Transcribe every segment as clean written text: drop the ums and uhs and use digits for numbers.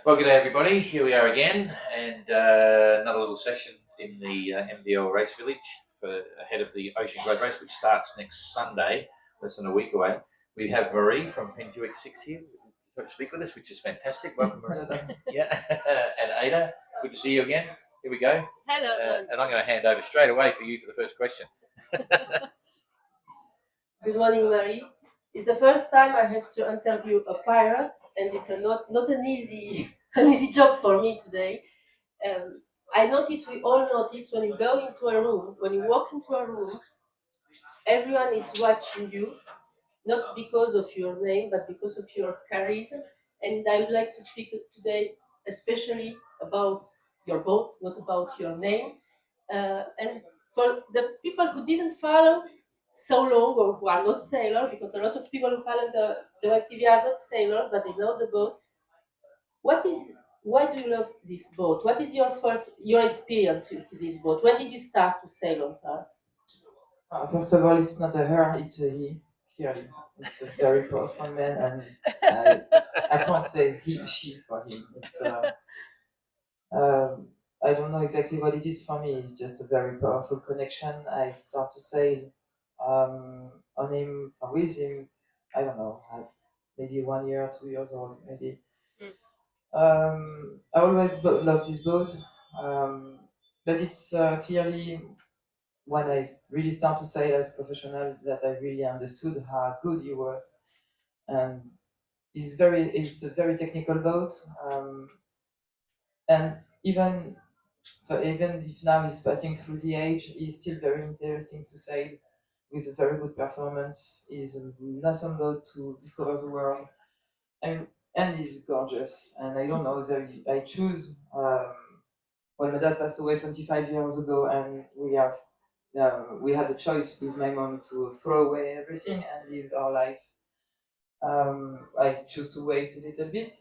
Well, good day everybody. Here we are again, and another little session in the MDL Race Village ahead of the Ocean Globe Race, which starts next Sunday, less than a week away. We have Marie from DUICK 6 here to speak with us, which is fantastic. Welcome, Marie. Yeah, and Aida, good to see you again. Here we go. Hello. And I'm going to hand over straight away for you for the first question. Good morning, Marie. It's the first time I have to interview a pirate, and it's not an easy job for me today. I notice, we all notice, when you go into a room, when you walk into a room, everyone is watching you, not because of your name, but because of your charisma. And I would like to speak today especially about your boat, not about your name. And for the people who didn't follow so long, or who are not sailors, because a lot of people who follow the web TV are not sailors, but they know the boat. Why do you love this boat? What is your experience with this boat? When did you start to sail on her? First of all, it's not a her, it's a he, clearly. It's a very powerful man, and I can't say he, she for him. It's I don't know exactly what it is for me. It's just a very powerful connection. I start to sail on him, with him, I don't know, maybe 1 year, 2 years old, maybe. I always loved this boat, but it's clearly when I really start to sail as a professional that I really understood how good he was. And it's a very technical boat, and even if now he's passing through the age, he's still very interesting to sail with a very good performance. He's an awesome boat to discover the world, and he's gorgeous. And I don't know that I choose. Well, my dad passed away 25 years ago, and we had a choice with my mom to throw away everything and live our life. I choose to wait a little bit.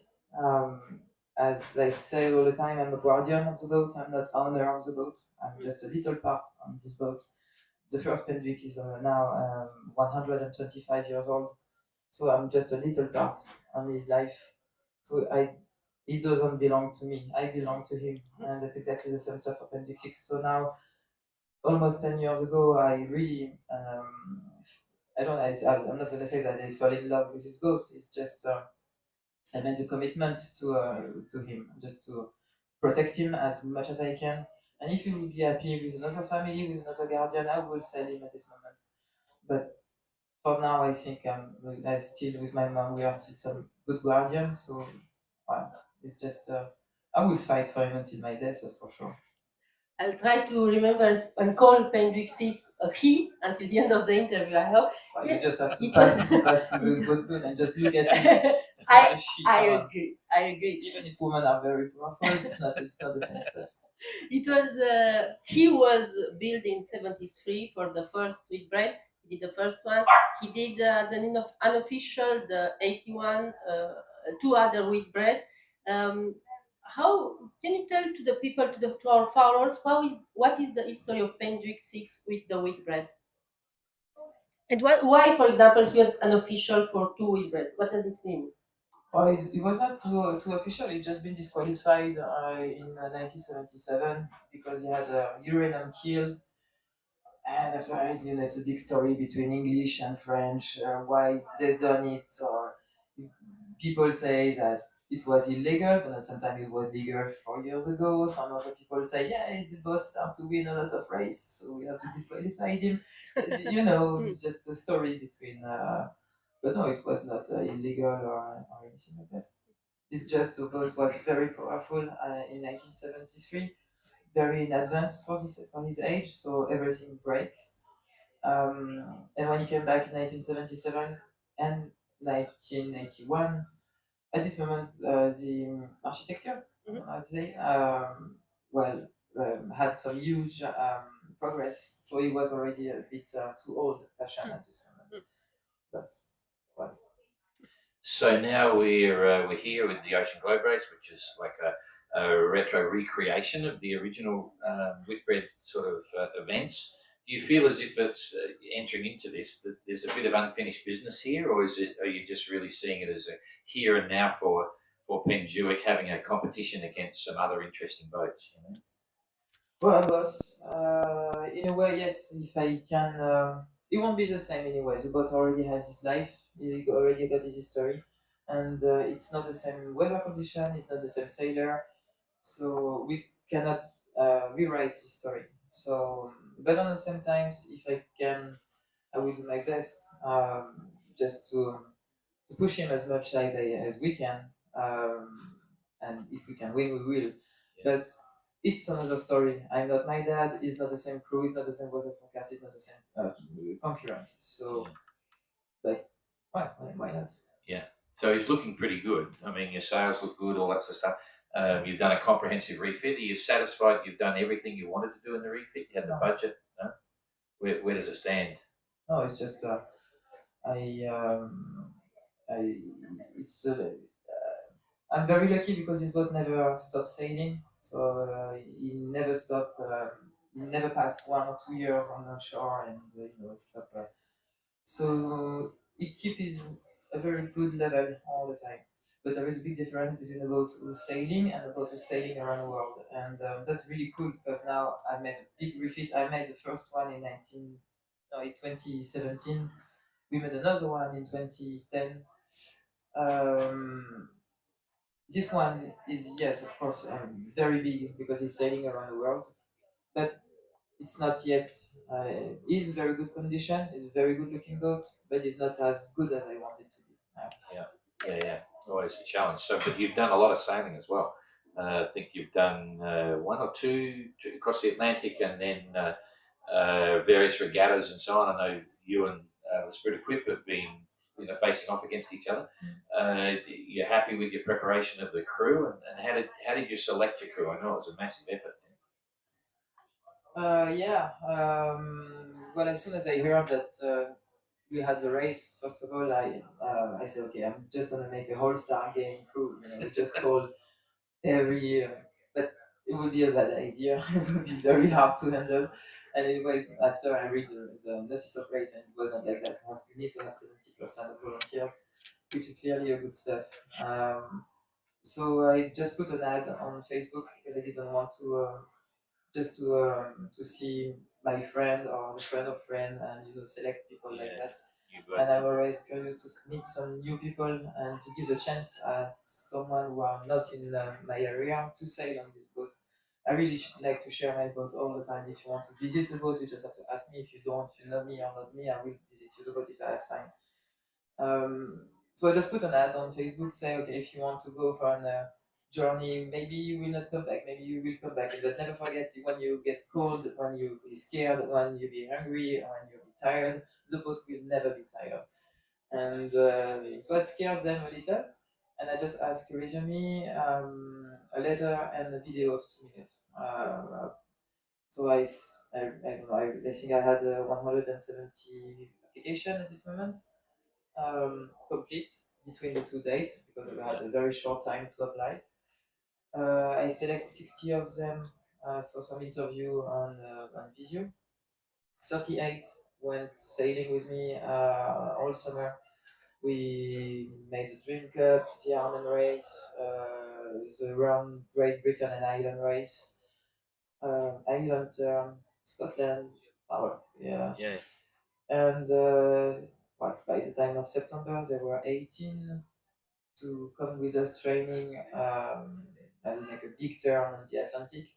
As I say all the time, I'm a guardian of the boat. I'm not owner of the boat. I'm just a little part on this boat. The first Pendwick is now 125 years old, so I'm just a little part on his life. So he doesn't belong to me. I belong to him, and that's exactly the same stuff for Pendwick 6. So now, almost 10 years ago, I really I'm not going to say that I fell in love with his boat. It's just I made a commitment to him, just to protect him as much as I can. And if he will be happy with another family, with another guardian, I will sell him at this moment. But for now, I think I still, with my mom, we are still some good guardians. So it's just I will fight for him until my death, that's for sure. I'll try to remember and call Pendwick 6 a he until the end of the interview, I hope. You just have to pass to the button and just look at him. I agree. Even if women are very powerful, it's not the same stuff. He was built in 73 for the first whitbread. He did the first one. He did as an unofficial the 81, 2 other whitbread. How can you tell to the people, to our followers, what is the history of Pendwick 6 with the whitbread? And why, for example, he was unofficial for 2 whitbreads? What does it mean? Well, it was not too official. He just been disqualified in 1977 because he had a uranium kill. And after that, it's a big story between English and French, why they done it, or people say that it was illegal, but sometimes it was legal 4 years ago. Some other people say, yeah, the boat started to win a lot of races, so we have to disqualify him. It's just a story between, but no, it was not illegal or anything like that. It's just the boat was very powerful in 1973, very in advance for his age, so everything breaks. And when he came back in 1977 and 1981, at this moment, the architecture today, had some huge progress. So he was already a bit too old-fashioned at this moment. But So now we're here with the Ocean Globe Race, which is like a retro recreation of the original whitbread sort of events Do you feel as if it's entering into this that there's a bit of unfinished business here, or are you just really seeing it as a here and now for DUICK having a competition against some other interesting boats? You know? Well, boss, in a way, yes. If I can, it won't be the same anyway. The boat already has his life. He already got his history, and it's not the same weather condition. It's not the same sailor, so we cannot rewrite history. So, but on the same times, if I can, I will do my best just to push him as much as we can. And if we can win, we will. Yeah. But it's another story. I'm not my dad. It's not the same crew. It's not the same weather forecast. It's not the same concurrence. So, Yeah. but why not? Yeah. So he's looking pretty good. I mean, your sales look good, all that sort of stuff. You've done a comprehensive refit. Are you satisfied you've done everything you wanted to do in the refit? You had the budget? No? Where does it stand? No, it's just it's I'm very lucky because this boat never stopped sailing. So he never stopped. He never passed 1 or 2 years on the shore and stop. So it keeps a very good level all the time. But there is a big difference between a boat who's sailing and a boat who's sailing around the world, and that's really cool because now I made a big refit. I made the first one in 2017. We made another one in 2010. Um, this one is, yes, of course, very big because it's sailing around the world, but it's not yet. It's very good condition. It's a very good looking boat, but it's not as good as I want it to be. Yeah. Always a challenge. So, but you've done a lot of sailing as well. I think you've done one or two across the Atlantic, and then various regattas and so on. I know you and the Spirit Equip have been facing off against each other. You're happy with your preparation of the crew, and how did you select your crew? I know it was a massive effort. Yeah. Well, as soon as I heard that we had the race, first of all, I said, okay, I'm just gonna make a whole Star game crew. Just call every. But it would be a bad idea. It would be very hard to handle. And anyway, after I read the notice of race, and it wasn't like that. You need to have 70% of volunteers, which is clearly a good stuff. So I just put an ad on Facebook because I didn't want to just to see my friend or the friend of friend and select people like that. And I'm always curious to meet some new people and to give the chance at someone who are not in my area to sail on this boat. I really like to share my boat all the time. If you want to visit the boat, you just have to ask me. If you don't, if you know me or not me, I will visit you the boat if I have time. So I just put an ad on Facebook, say, okay, if you want to go for a journey, maybe you will not come back, maybe you will come back. But never forget, when you get cold, when you be scared, when you be hungry, when you be tired, the boat will never be tired. And so it scared them a little. And I just asked a resume, a letter, and a video of 2 minutes. So I don't know, I think I had 170 applications at this moment. Complete between the two dates because we had a very short time to apply. I selected 60 of them for some interview on video. 38 went sailing with me all summer. We made the Dream Cup, the Ironman race, the round Great Britain and Ireland race, Ireland, Scotland, yeah. And by the time of September, there were 18 to come with us training and make a big turn on the Atlantic.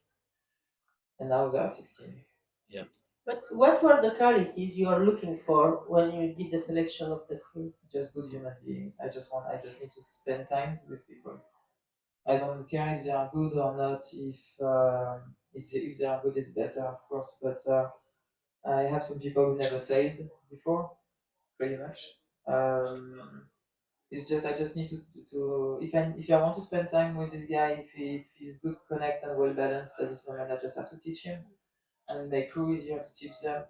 And now there are 16. Yeah. But what were the qualities you are looking for when you did the selection of the crew? Just good human beings. I just need to spend time with people. I don't care if they are good or not. If they are good, it's better, of course. But I have some people who never sailed before, pretty much. It's just I just need to if I want to spend time with this guy, if he's good, connect and well balanced at this moment, I just have to teach him, and my crew is here to teach them.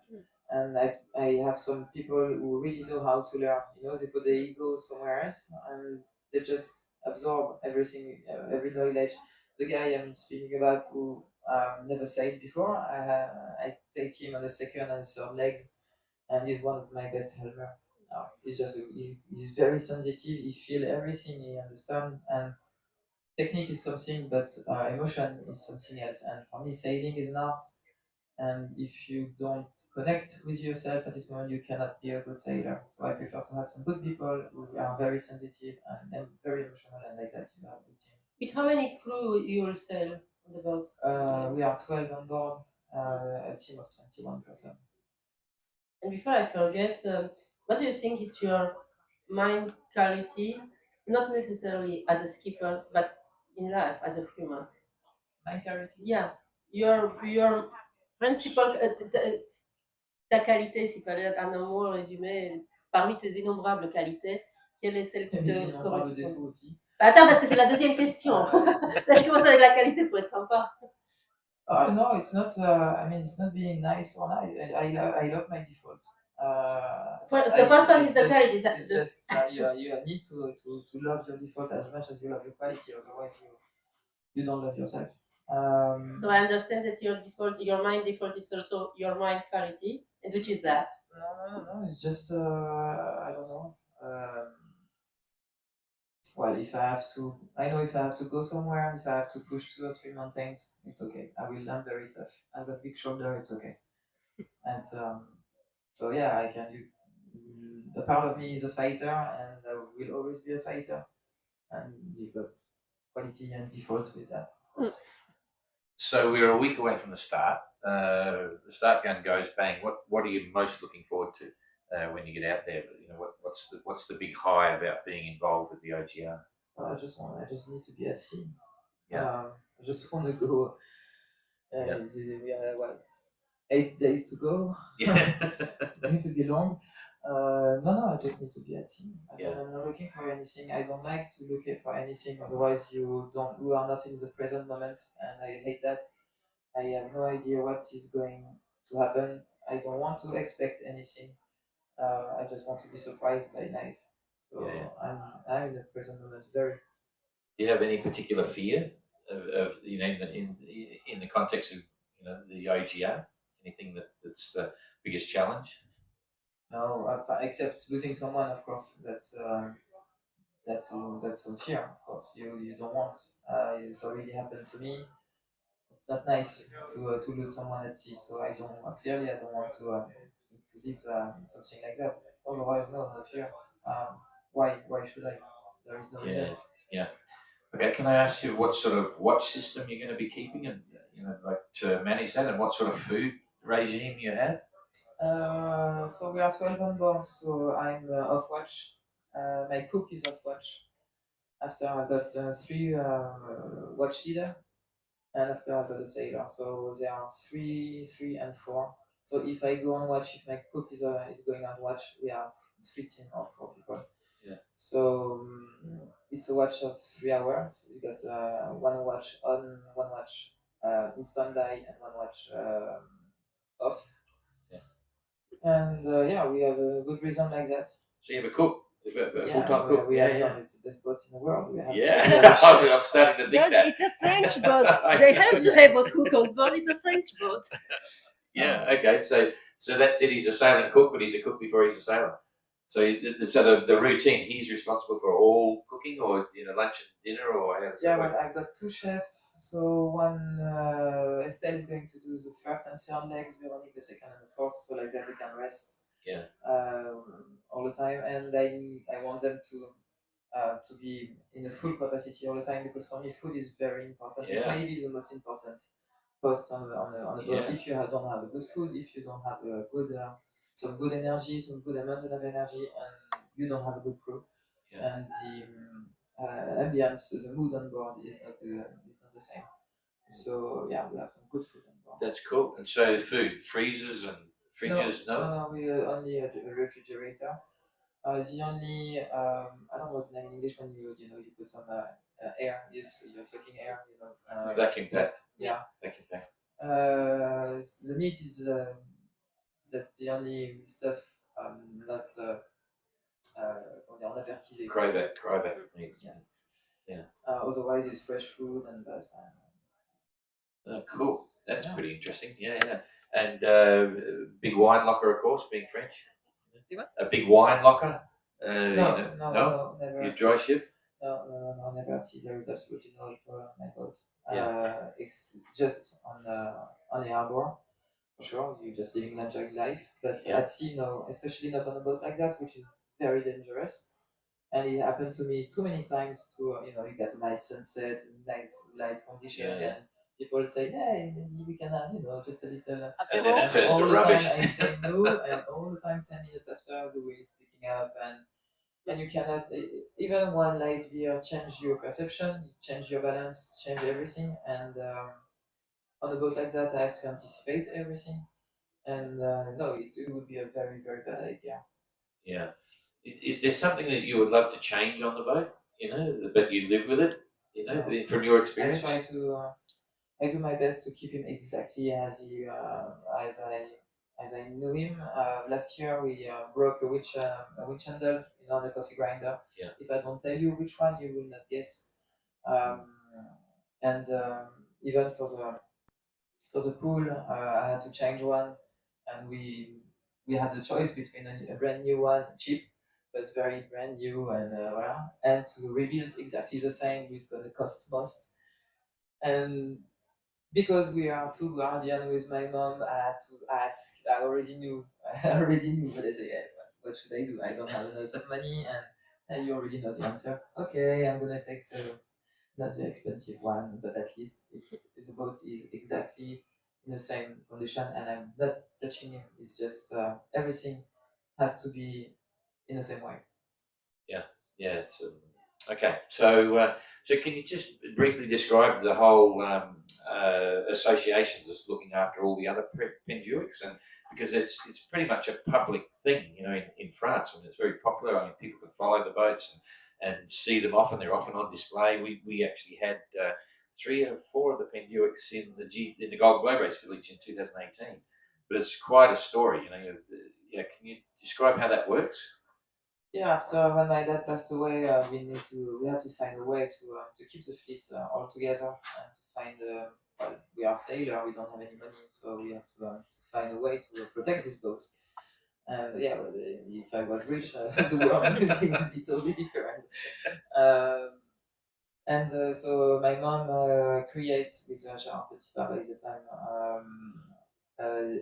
And I have some people who really know how to learn. They put their ego somewhere else and they just absorb everything, every knowledge. The guy I'm speaking about who Never sailed before. I take him on the second and third legs, and he's one of my best helmer. He's just he's very sensitive. He feel everything. He understand, and technique is something, but emotion is something else. And for me, sailing is an art. And if you don't connect with yourself at this moment, you cannot be a good sailor. So I prefer to have some good people who are very sensitive and very emotional, and like that you have a good team. With how many crew you will sail on the boat? We are 12 on board, a team of 21 person. And before I forget, what do you think is your mind quality, not necessarily as a skipper, but in life as a human? Mind clarity? Yeah, your principal, ta qualité, s'il fallait en un mot résumé, parmi tes innombrables qualités, quelle est celle qui Et te mes innombrables correspond? défauts aussi. Attends, parce que c'est la deuxième question. Là, je commence avec la qualité pour être sympa. Oh no, it's not. I mean, it's not being nice or nice. I love my default. The first one is the quality. It's just you need to love your default as much as you love your quality. Otherwise, you don't love yourself. So I understand that your default, your mind default, is also your mind quality, and which is that? No. It's just I don't know. Well, if I have to, I know if I have to go somewhere, if I have to push 2 or 3 mountains, it's okay. I will. I'm very tough. I've got big shoulder. It's okay. And so yeah, I can do. A part of me is a fighter, and I will always be a fighter. And you've got quality and default with that. So we're a week away from the start. The start gun goes bang. What are you most looking forward to when you get out there? You know, what's the big high about being involved with the OGR? I just need to be at sea. Yeah. I just want to go. Yeah. We are what 8 days to go. Yeah. It's going to be long. No, I just need to be at sea. Yeah. I'm not looking for anything. I don't like to look for anything. Otherwise, you are not in the present moment, and I hate that. I have no idea what is going to happen. I don't want to expect anything. I just want to be surprised by life. So I'm in the present moment very. Do you have any particular fear of you know in the context of the OGR? Anything that's the biggest challenge? No, except losing someone, of course. That's a fear, of course. You don't want. It's already happened to me. It's not nice to lose someone at sea. So I don't want to live something like that. Otherwise, no fear. Why should I? There is no reason. Yeah. Okay, can I ask you what sort of watch system you're going to be keeping, and like to manage that, and what sort of food regime you have? So we are 12 on board, so I'm off watch. My cook is off watch. After I got 3 watch leader, and after I got a sailor. So there are 3, 3, and 4. So if I go on watch, if my cook is going on watch, we have 3 team of 4 people. Yeah. So it's a watch of 3 hours. We got 1 watch on, 1 watch in standby, and 1 watch off. Yeah. And we have a good reason like that. So you have a cook, a full-time cook. It's the best boat in the world. I'm starting to think that. It's a French boat. They have to have a cook on board. It's a French boat. Yeah. Okay. So that's it. He's a sailing cook, but he's a cook before he's a sailor. So the routine. He's responsible for all cooking, or lunch and dinner, or how does that work? I've got 2 chefs. So one Estelle is going to do the first and third legs, Veronique the second and the fourth, so like that they can rest. Yeah. All the time, and I want them to be in a full capacity all the time, because for me food is very important. Yeah. It's maybe the most important post on the boat. Yeah. If you don't have a good food, if you don't have a good some good energy, some good amount of energy, and you don't have a good crew, and the ambience, the mood on board is not the same. So we have some good food on board. That's cool. And so the food, freezers and fridges, no, we only a refrigerator. The only I don't know what's the name in English when you put some air, you're sucking air, vacuum pack. Yeah. Vacuum pack. The meat is that's the only stuff not on avertisé. Cryovac meat. Yeah. Otherwise, it's fresh food and Oh, cool. That's Yeah. pretty interesting. Yeah. And big wine locker, of course, being French. Big what? A big wine locker. No, never. You dry ship. No, never. See, there is absolutely no alcohol on my boat. Yeah. It's just on the harbor. For sure, you're just living and enjoying life. But Yeah. at sea, no, especially not on a boat like that, which is very dangerous. And it happened to me too many times. You get a nice sunset, nice light condition, Yeah. and people say, "Hey, maybe we can have just a little." And then it turns All to the rubbish. time I say no, and all the time 10 minutes after the wind is picking up, and you cannot even one light beer change your perception, change your balance, change everything. And on a boat like that, I have to anticipate everything, and no, it would be a very very bad idea. Yeah. Is there something that you would love to change on the boat? But you live with it. No. From your I experience. try to. I do my best to keep him exactly as I knew him. Last year we broke a witch handle on the coffee grinder. Yeah. If I don't tell you which one, you will not guess. Um, and even for the pool, I had to change one, and we had the choice between a brand new one, cheap but very brand new, and voilà, and to rebuild exactly the same, which is going to cost most. And because we are two guardian with my mom, I had to ask. I already knew. I already knew. But I say, yeah, what should I do? I don't have a lot of money, and you already know the answer. Okay, I'm gonna take not the expensive one, but at least the boat is exactly in the same condition, and I'm not touching him. It's just everything has to be in the same way. Yeah. Okay. So can you just briefly describe the whole association that's looking after all the other penduics, and because it's pretty much a public thing, in France, and it's very popular. I mean, people can follow the boats and see them often. They're often on display. We actually had 3 or 4 of the penduics in the Golden Globe Race Village in 2018. But it's quite a story, Yeah, can you describe how that works? Yeah, after when my dad passed away, we had to find a way to keep the fleet all together and to find well, we are sailor, we don't have any money, so we have to find a way to protect this boat. And yeah, well, if I was rich, the world would be totally different. And so my mom created with Gérard Petitpas by the time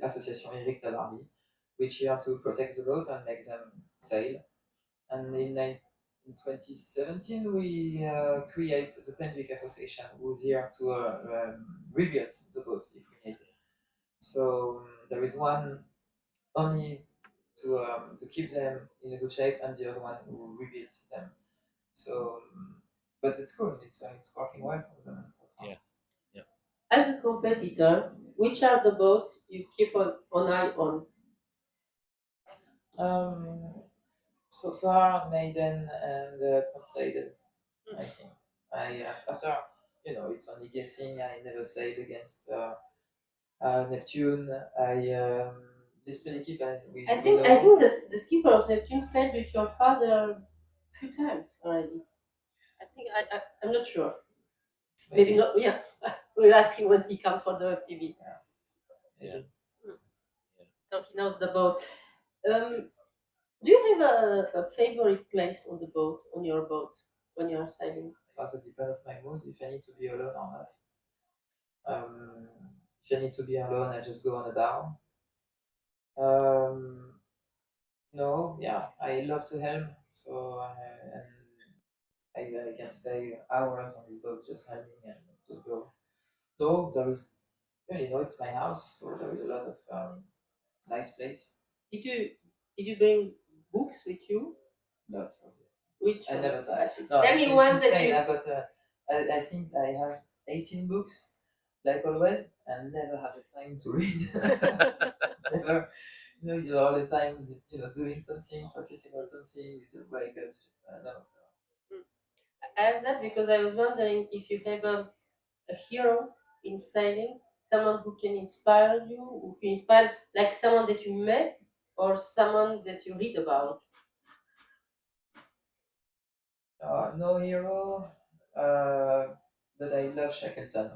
Association Eric Tabarly, which here to protect the boat and make them sail. And in 2017, we create the Penduick Association, who's here to rebuild the boat if we need it. So there is one only to keep them in a good shape, and the other one who rebuilds them. So, but it's cool. It's working well for the moment so far. Yeah. As a competitor, which are the boats you keep on eye on? So far, Maiden and Translated, I think. After it's only guessing. I never sailed against Neptune. This Peliki, I think the skipper of Neptune said with your father a few times already. I think I'm not sure. Maybe not. Yeah, we'll ask him when he comes for the TV. Yeah. So he knows the boat. Do you have a favorite place on the boat, on your boat, when you are sailing? It also depends on my mood, if I need to be alone or not. If I need to be alone, I just go on a bar. No, yeah, I love to helm, so and I can stay hours on this boat just helming and just go. So there is, it's my house, so there is a lot of nice place. Did you bring books with you? Lots of it. Which I never thought. No, tell me one that insane. you. I got. I think I have 18 books, like always, and never have the time to read. Never. You're all the time, doing something, focusing on something. You just wake up, just no. So. I asked that because I was wondering if you have a hero in sailing, someone who can inspire you, who can inspire, like someone that you met or someone that you read about. No hero, but I love Shackleton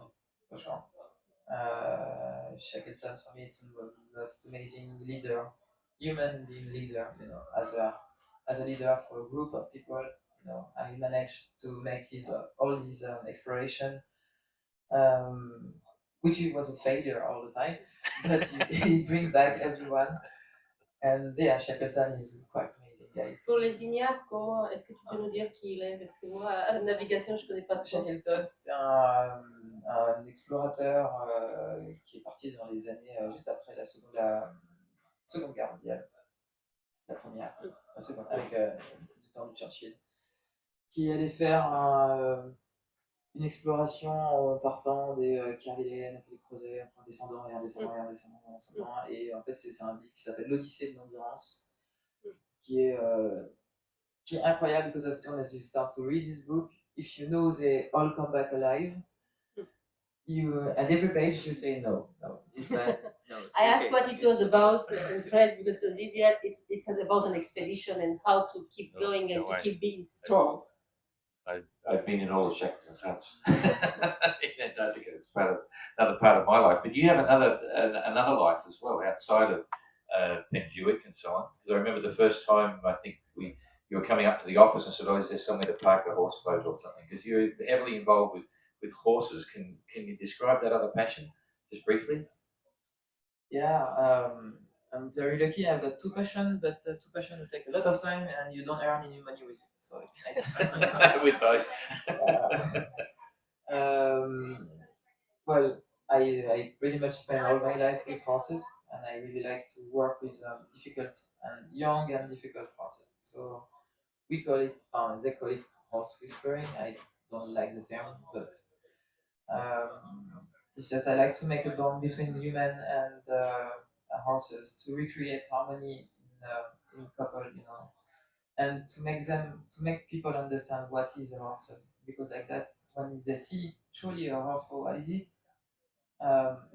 for sure. Shackleton for me it's the most amazing leader, human being leader. You know, as a leader for a group of people. You know, I managed to make all his exploration, which it was a failure all the time, but he bring back everyone. And yeah, Shackleton is quite amazing guy. Pour les ignares, comment est-ce que tu peux nous dire qui il est? Parce que moi, la navigation, je connais pas trop. Shackleton, c'était un explorateur qui est parti dans les années juste après la seconde guerre mondiale. La première, la seconde, avec du temps de Churchill, qui allait faire une exploration en partant des Kerguelen, puis les Creusets, en descendant et en descendant et en descendant et en descendant. Et en fait, c'est un livre qui s'appelle L'Odyssée de l'endurance, qui est incroyable because as soon as you start to read this book, if you know they all come back alive, and every page you say no, this time. No, I asked what it was about in French because this year it's about an expedition and how to keep going and to keep being strong. I've been in all the Shackleton's huts in Antarctica. It's another part of my life. But you have another life as well outside of DUICK and so on. Because I remember the first time I think you were coming up to the office and said, "Oh, is there somewhere to park a horse boat or something?" Because you're heavily involved with horses. Can you describe that other passion just briefly? Yeah, I'm very lucky. I've got two passions, but two passions will take a lot of time, and you don't earn any money with it, so it's nice. With both. Well, I pretty much spend all my life with horses, and I really like to work with difficult and young and difficult horses. So we call it, they call it horse whispering. I don't like the term, but it's just I like to make a bond between human and horses to recreate harmony in couple, you know, and to make people understand what is a horse, because like that when they see truly a horse for what is it,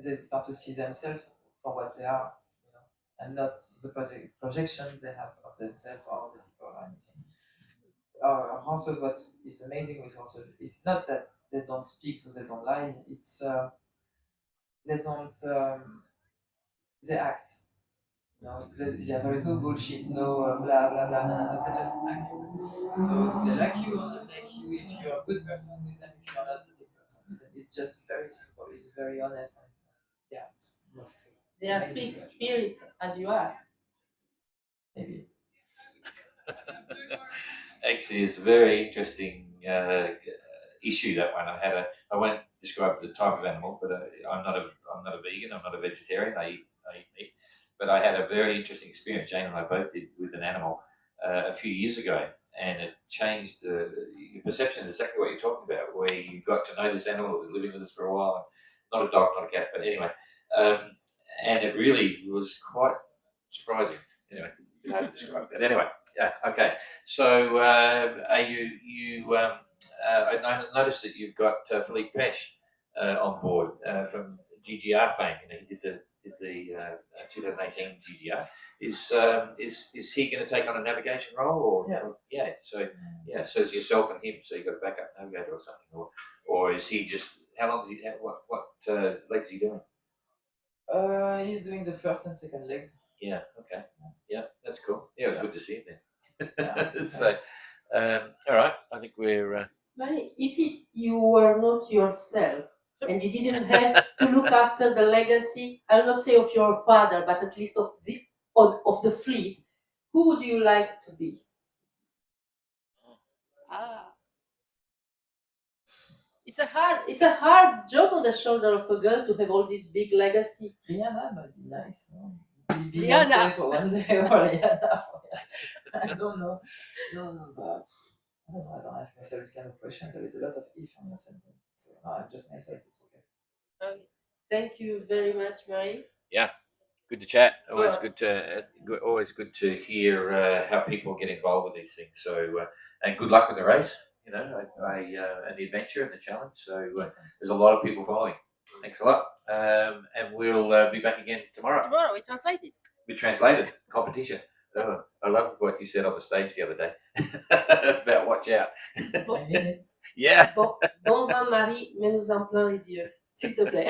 they start to see themselves for what they are, you know, and not the projections they have of themselves or other people or anything. Horses, what is amazing with horses, it's not that they don't speak so they don't lie, it's they don't they act. You know, there is no bullshit, no blah blah blah, no, they just act. So they like you or not like you, if you're a good person with them, if you're not a good person with them. It's just very simple, it's very honest, and yeah, it's most They are free spirits as you are. maybe. Actually, it's a very interesting issue, that one. I won't describe the type of animal, but I'm not a vegan. I'm not a vegetarian. I eat meat. But I had a very interesting experience. Jane and I both did with an animal a few years ago, and it changed your perception of exactly what you're talking about. Where you got to know this animal that was living with us for a while. Not a dog, not a cat, but anyway, and it really was quite surprising. Anyway, you know how to describe that. Anyway. Yeah. Okay. So, I noticed that you've got Philippe Peche on board from GGR fame. You know, he did the 2018 GGR. Is he going to take on a navigation role, or yeah? So it's yourself and him. So you got a backup navigator or something, or is he just? How long does he have? What legs is he doing? He's doing the first and second legs. Yeah. Okay. Yeah, that's cool. Yeah, it was good to see him then. Yeah, So, all right. I think we're. Mary, if you were not yourself and you didn't have to look after the legacy, I'll not say of your father, but at least of the fleet, who would you like to be? It's a hard job on the shoulder of a girl to have all this big legacy. Rihanna might be nice, no? Rihanna. Beyonce for one day or Rihanna for I don't know. No, but I don't know. I don't ask myself this kind of question. There is a lot of if on your sentence. So no, I'm just myself. It's okay. Okay. Thank you very much, Marie. Yeah, good to chat. Always good to hear how people get involved with these things. So and good luck with the race. You know, and the adventure and the challenge. So there's a lot of people following. Thanks a lot. And we'll be back again tomorrow. Tomorrow we translate it. We translated competition. Oh, I love what you said on the stage the other day about watch out. I mean it. Yeah. Bon vin, Marie, mets-nous en plein les yeux, s'il te plaît.